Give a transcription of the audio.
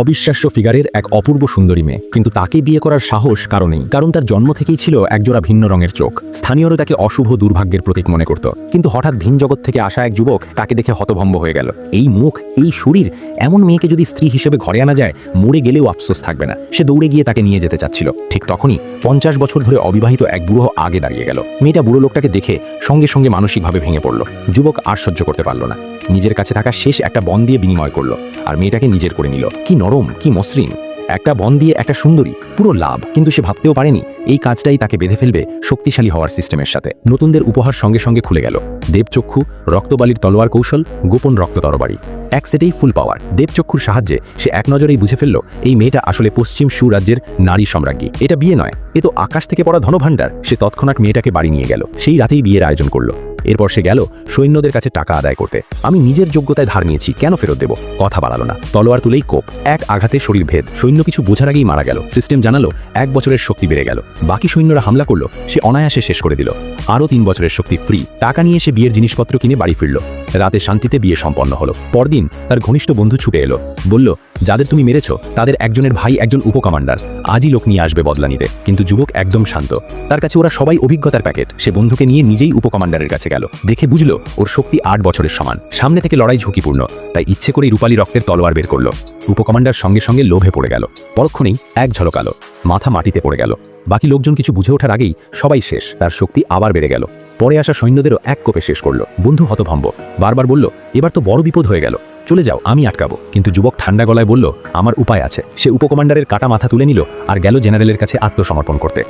অবিশ্বাস্য ফিগারের এক অপূর্ব সুন্দরী মেয়ে, কিন্তু তাকে বিয়ে করার সাহস কারো নেই, কারণ তার জন্ম থেকেই ছিল একজোড়া ভিন্ন রঙের চোখ। স্থানীয়রা তাকে অশুভ দুর্ভাগ্যের প্রতীক মনে করত, কিন্তু হঠাৎ ভিন জগৎ থেকে আসা এক যুবক তাকে দেখে হতভম্ব হয়ে গেল। এই মুখ, এই শরীর, এমন মেয়েকে যদি স্ত্রী হিসেবে ঘরে আনা যায়, মরে গেলেও আফসোস থাকবে না। সে দৌড়ে গিয়ে তাকে নিয়ে যেতে চাচ্ছিল। ঠিক তখনই 50 বছর ধরে অবিবাহিত এক বুড়ো আগে দাঁড়িয়ে গেল। মেয়েটা বুড়ো লোকটাকে দেখে সঙ্গে সঙ্গে মানসিকভাবে ভেঙে পড়ল। যুবক আর সহ্য করতে পারল না, নিজের কাছে থাকা শেষ একটা বন দিয়ে বিনিময় করলো আর মেয়েটাকে নিজের করে নিল। কি নরম, কি মসৃণ! একটা বন দিয়ে একটা সুন্দরী, পুরো লাভ। কিন্তু সে ভাবতেও পারেনি এই কাজটাই তাকে বেঁধে ফেলবে শক্তিশালী হওয়ার সিস্টেমের সাথে। নতুনদের উপহার সঙ্গে সঙ্গে খুলে গেল। দেবচক্ষু, রক্তবালির তলোয়ার কৌশল, গোপন রক্ত তরবারি, এক সেটেই ফুল পাওয়ার। দেবচক্ষুর সাহায্যে সে এক নজরেই বুঝে ফেলল এই মেয়েটা আসলে পশ্চিম সুরাজ্যের নারী সম্রাজ্ঞী। এটা বিয়ে নয়, এ তো আকাশ থেকে পড়া ধনভাণ্ডার। সে তৎক্ষণাৎ মেয়েটাকে বাড়ি নিয়ে গেল। সেই রাতেই বিয়ের আয়োজন করলো। এরপর সে গেল সৈন্যদের কাছে টাকা আদায় করতে। আমি নিজের যোগ্যতায় ধার নিয়েছি, কেন ফেরত দেব? কথা বাড়ালো না, তলোয়ার তুলেই কোপ। এক আঘাতে শরীর ভেদ। সৈন্য কিছু বোঝার আগেই মারা গেল। সিস্টেম জানালো 1 বছরের শক্তি বেড়ে গেল। বাকি সৈন্যরা হামলা করলো, সে অনায়াসে শেষ করে দিল। আরও 3 বছরের শক্তি ফ্রি। টাকা নিয়ে সে বিয়ের জিনিসপত্র কিনে বাড়ি ফিরল। রাতে শান্তিতে বিয়ে সম্পন্ন হলো। পরদিন তার ঘনিষ্ঠ বন্ধু ছুটে এলো, বলল, যাদের তুমি মেরেছ তাদের একজনের ভাই একজন উপকমান্ডার, আজই লোক নিয়ে আসবে বদলা নিতে। কিন্তু যুবক একদম শান্ত। তার কাছে ওরা সবাই অভিজ্ঞতার প্যাকেট। সে বন্ধুকে নিয়ে নিজেই উপকমান্ডারের কাছে গেল। দেখে বুঝলো ওর শক্তি 8 বছরের সমান। সামনে থেকে লড়াই ঝুঁকিপূর্ণ, তাই ইচ্ছে করেই রূপালী রক্তের তলোয়ার বের করলো। উপকমান্ডার সঙ্গে সঙ্গে লোভে পড়ে গেল। পরক্ষণেই এক ঝলক আলো, মাথা মাটিতে পড়ে গেল। বাকি লোকজন কিছু বুঝে ওঠার আগেই সবাই শেষ। তার শক্তি আবার বেড়ে গেল। পরে আসা সৈন্যদেরও এক কোপে শেষ করলো। বন্ধু হতভম্ব, বারবার বলল, এবার তো বড় বিপদ হয়ে গেল, চলে যাও, আমি আটকাবো। কিন্তু যুবক ঠান্ডা গলায় বলল, আমার উপায় আছে। সে উপকমান্ডারের কাটা মাথা তুলে নিল আর গেল জেনারেলের কাছে আত্মসমর্পণ করতে।